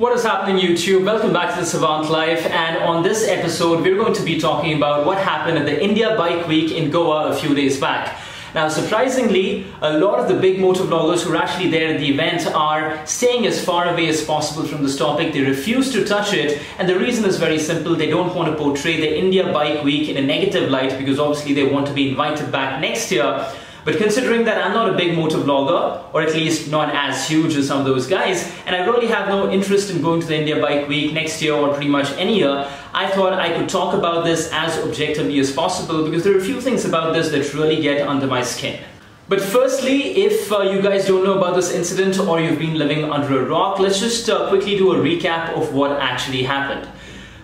What is happening, YouTube? Welcome back to the Savant Life, and on this episode we're going to be talking about what happened at the India Bike Week in Goa a few days back. Now, surprisingly, a lot of the big motovloggers who are actually there at the event are staying as far away as possible from this topic. They refuse to touch it, and the reason is very simple. They don't want to portray the India Bike Week in a negative light because obviously they want to be invited back next year. But considering that I'm not a big motovlogger, or at least not as huge as some of those guys, and I really have no interest in going to the India Bike Week next year or pretty much any year, I thought I could talk about this as objectively as possible because there are a few things about this that really get under my skin. But firstly, if you guys don't know about this incident or you've been living under a rock, let's just quickly do a recap of what actually happened.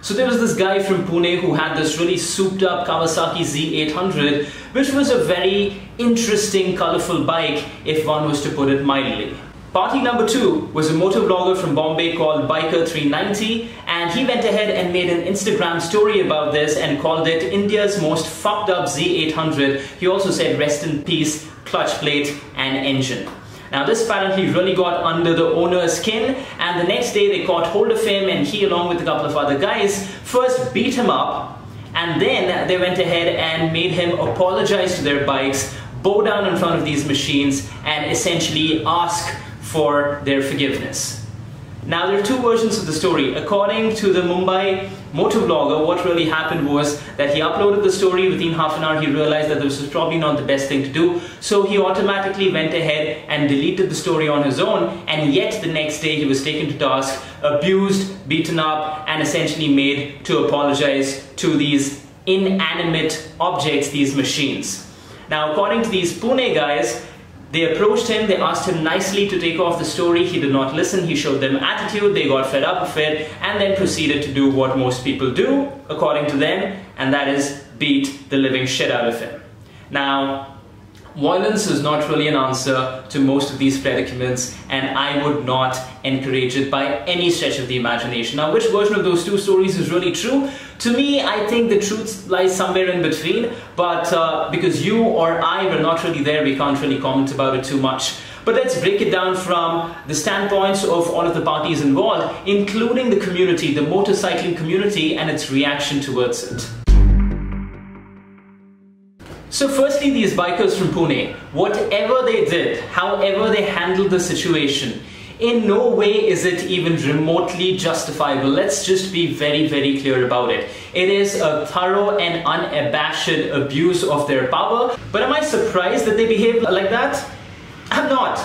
So there was this guy from Pune who had this really souped up Kawasaki Z800, which was a very interesting, colorful bike, if one was to put it mildly. Party number two was a motovlogger from Bombay called Biker390, and he went ahead and made an Instagram story about this and called it India's most fucked up Z800. He also said rest in peace, clutch plate and engine. Now this apparently really got under the owner's skin, and the next day they caught hold of him, and he along with a couple of other guys first beat him up, and then they went ahead and made him apologize to their bikes, bow down in front of these machines and essentially ask for their forgiveness. Now there are two versions of the story. According to the Mumbai motovlogger, what really happened was that he uploaded the story. Within half an hour he realized that this was probably not the best thing to do, so he automatically went ahead and deleted the story on his own, and yet the next day he was taken to task, abused, beaten up and essentially made to apologize to these inanimate objects, these machines. Now according to these Pune guys, they approached him, they asked him nicely to take off the story. He did not listen, he showed them attitude, they got fed up with it, and then proceeded to do what most people do, according to them, and that is beat the living shit out of him. Now, violence is not really an answer to most of these predicaments, and I would not encourage it by any stretch of the imagination. Now, which version of those two stories is really true? To me, I think the truth lies somewhere in between, but because you or I were not really there, we can't really comment about it too much. But let's break it down from the standpoints of all of the parties involved, including the community, the motorcycling community, and its reaction towards it. So firstly, these bikers from Pune, whatever they did, however they handled the situation, in no way is it even remotely justifiable. Let's just be very, very clear about it. It is a thorough and unabashed abuse of their power. But am I surprised that they behaved like that? I'm not.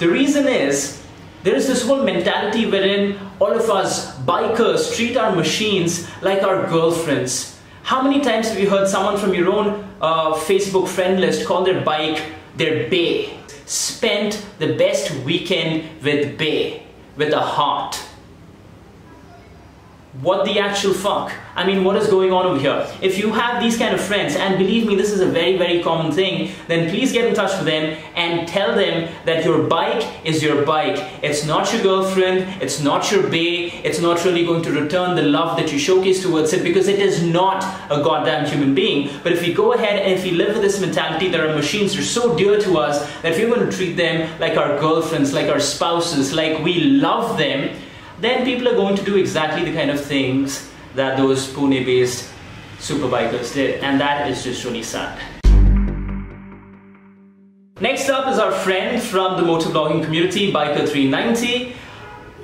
The reason is, there is this whole mentality wherein all of us bikers treat our machines like our girlfriends. How many times have you heard someone from your own Facebook friend list call their bike their bae? Spent the best weekend with bae, with a heart. What the actual fuck? I mean, what is going on over here? If you have these kind of friends, and believe me, this is a very, very common thing, then please get in touch with them and tell them that your bike is your bike. It's not your girlfriend, it's not your bae, it's not really going to return the love that you showcase towards it because it is not a goddamn human being. But if we go ahead and if we live with this mentality that our machines are so dear to us that we're going to treat them like our girlfriends, like our spouses, like we love them, then people are going to do exactly the kind of things that those Pune-based superbikers did, and that is just really sad. Next up is our friend from the motovlogging community, Biker390.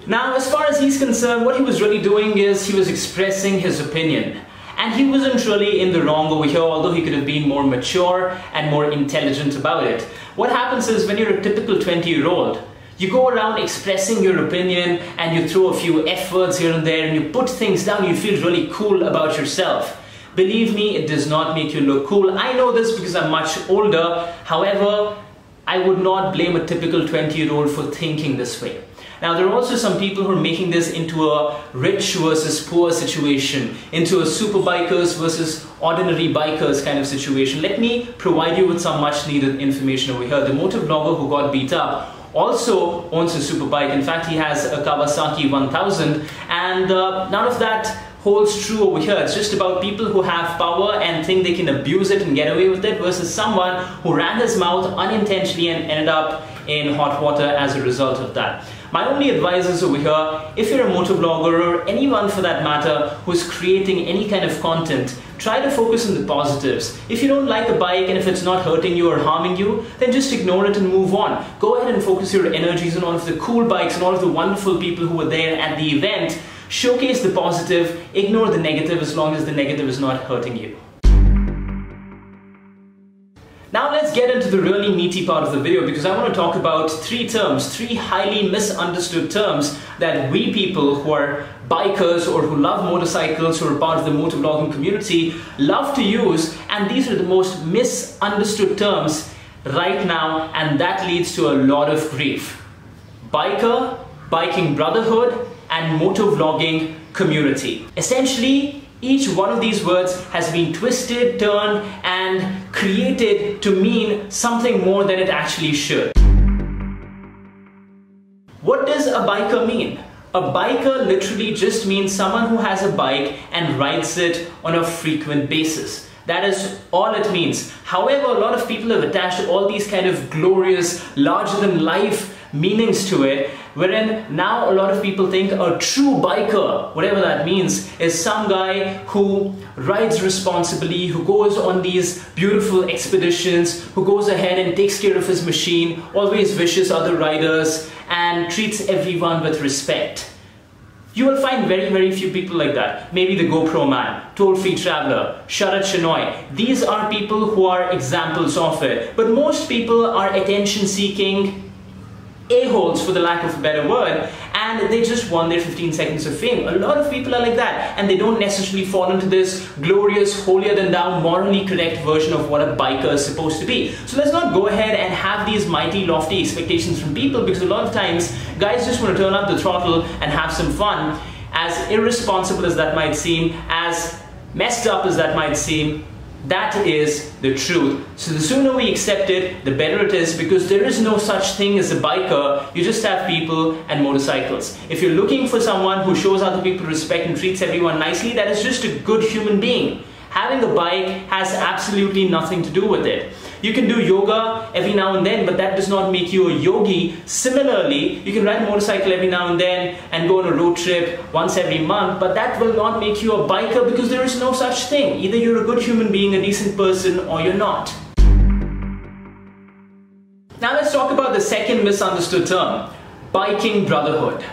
Now, as far as he's concerned, what he was really doing is he was expressing his opinion. And he wasn't really in the wrong over here, although he could have been more mature and more intelligent about it. What happens is when you're a typical 20-year-old, you go around expressing your opinion and you throw a few F words here and there and you put things down, you feel really cool about yourself. Believe me, it does not make you look cool. I know this because I'm much older. However, I would not blame a typical 20-year-old for thinking this way. Now, there are also some people who are making this into a rich versus poor situation, into a super bikers versus ordinary bikers kind of situation. Let me provide you with some much needed information over here. The motovlogger who got beat up also owns a super bike. In fact, he has a Kawasaki 1000, and none of that holds true over here. It's just about people who have power and think they can abuse it and get away with it versus someone who ran his mouth unintentionally and ended up in hot water as a result of that. My only advice is over here, if you're a motovlogger or anyone for that matter who's creating any kind of content, try to focus on the positives. If you don't like a bike and if it's not hurting you or harming you, then just ignore it and move on. Go ahead and focus your energies on all of the cool bikes and all of the wonderful people who were there at the event. Showcase the positive, ignore the negative as long as the negative is not hurting you. Now let's get into the really meaty part of the video, because I want to talk about three highly misunderstood terms that we people who are bikers or who love motorcycles, who are part of the motovlogging community, love to use, and these are the most misunderstood terms right now, and that leads to a lot of grief. Biker, biking brotherhood, and motovlogging community. Essentially, each one of these words has been twisted, turned, and created to mean something more than it actually should. What does a biker mean? A biker literally just means someone who has a bike and rides it on a frequent basis. That is all it means. However, a lot of people have attached all these kind of glorious, larger-than-life meanings to it, wherein now a lot of people think a true biker, whatever that means, is some guy who rides responsibly, who goes on these beautiful expeditions, who goes ahead and takes care of his machine, always wishes other riders, and treats everyone with respect. You will find very few people like that. Maybe the GoPro man, toll-free traveler, Sharat Shenoy. These are people who are examples of it. But most people are attention-seeking a-holes, for the lack of a better word, and they just want their 15 seconds of fame. A lot of people are like that, and they don't necessarily fall into this glorious, holier-than-thou, morally correct version of what a biker is supposed to be. So let's not go ahead and have these mighty, lofty expectations from people, because a lot of times, guys just want to turn up the throttle and have some fun. As irresponsible as that might seem, as messed up as that might seem, that is the truth. So the sooner we accept it, the better it is, because there is no such thing as a biker. You just have people and motorcycles. If you're looking for someone who shows other people respect and treats everyone nicely, that is just a good human being. Having a bike has absolutely nothing to do with it. You can do yoga every now and then, but that does not make you a yogi. Similarly, you can ride a motorcycle every now and then and go on a road trip once every month, but that will not make you a biker, because there is no such thing. Either you're a good human being, a decent person, or you're not. Now let's talk about the second misunderstood term, biking brotherhood.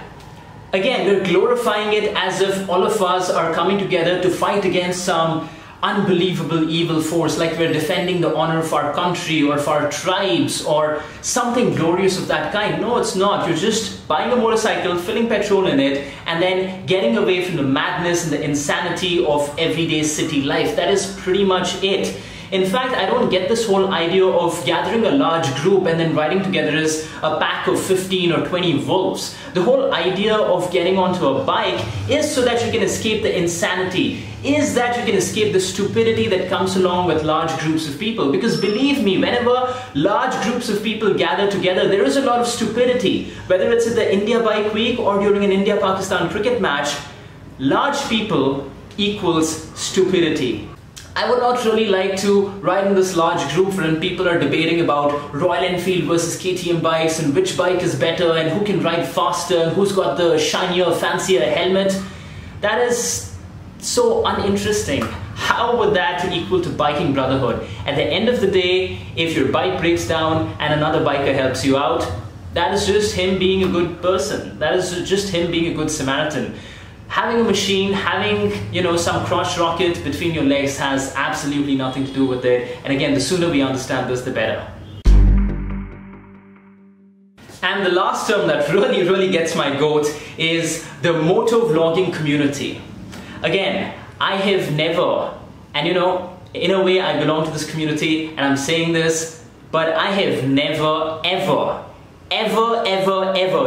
Again, we're glorifying it as if all of us are coming together to fight against some unbelievable evil force, like we're defending the honor of our country or of our tribes or something glorious of that kind. No, it's not. You're just buying a motorcycle, filling petrol in it, and then getting away from the madness and the insanity of everyday city life. That is pretty much it. In fact, I don't get this whole idea of gathering a large group and then riding together as a pack of 15 or 20 wolves. The whole idea of getting onto a bike is so that you can escape the insanity, is that you can escape the stupidity that comes along with large groups of people. Because believe me, whenever large groups of people gather together, there is a lot of stupidity. Whether it's at the India Bike Week or during an India-Pakistan cricket match, large people equals stupidity. I would not really like to ride in this large group wherein people are debating about Royal Enfield versus KTM bikes and which bike is better and who can ride faster and who's got the shinier, fancier helmet. That is so uninteresting. How would that equal to biking brotherhood? At the end of the day, if your bike breaks down and another biker helps you out, that is just him being a good person. That is just him being a good Samaritan. Having a machine, having, some crotch rocket between your legs has absolutely nothing to do with it. And again, the sooner we understand this, the better. And the last term that really gets my goat is the motovlogging community. Again, I have never, and in a way I belong to this community and I'm saying this, but I have never, ever,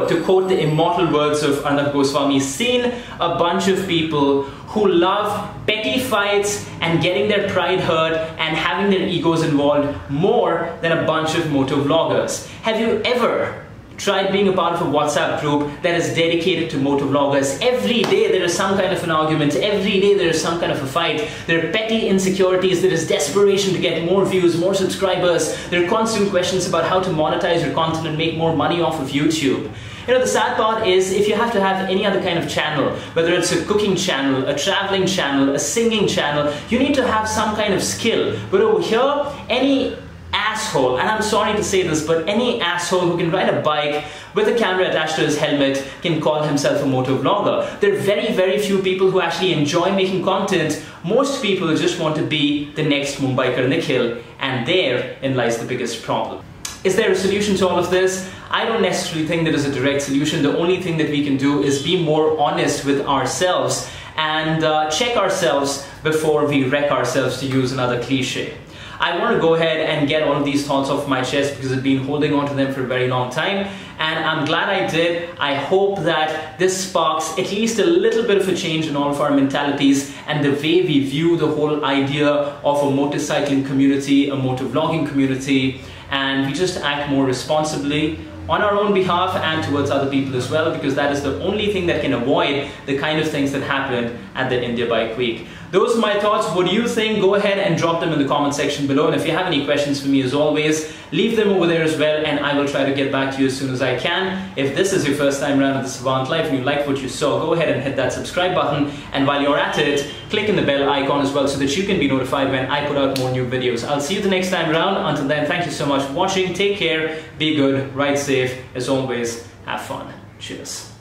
to quote the immortal words of Arnab Goswami, seen a bunch of people who love petty fights and getting their pride hurt and having their egos involved more than a bunch of motovloggers. Have you ever tried being a part of a WhatsApp group that is dedicated to motovloggers? Every day there is some kind of an argument, every day there is some kind of a fight, there are petty insecurities, there is desperation to get more views, more subscribers, there are constant questions about how to monetize your content and make more money off of YouTube. The sad part is if you have to have any other kind of channel, whether it's a cooking channel, a traveling channel, a singing channel, you need to have some kind of skill. But over here, any asshole, and I'm sorry to say this, but any asshole who can ride a bike with a camera attached to his helmet can call himself a motovlogger. There are very, very few people who actually enjoy making content. Most people just want to be the next Mumbai Nikhil, and therein lies the biggest problem. Is there a solution to all of this? I don't necessarily think there is a direct solution. The only thing that we can do is be more honest with ourselves and check ourselves before we wreck ourselves, to use another cliche. I want to go ahead and get all of these thoughts off my chest because I've been holding on to them for a very long time, and I'm glad I did. I hope that this sparks at least a little bit of a change in all of our mentalities and the way we view the whole idea of a motorcycling community, a motovlogging community, and we just act more responsibly on our own behalf and towards other people as well, because that is the only thing that can avoid the kind of things that happened at the India Bike Week. Those are my thoughts. What do you think? Go ahead and drop them in the comment section below, and if you have any questions for me, as always, leave them over there as well, and I will try to get back to you as soon as I can. If this is your first time around at the Savant Life and you like what you saw, go ahead and hit that subscribe button, and while you're at it, click in the bell icon as well so that you can be notified when I put out more new videos. I'll see you the next time around. Until then, thank you so much for watching. Take care, be good, ride safe, as always, have fun. Cheers.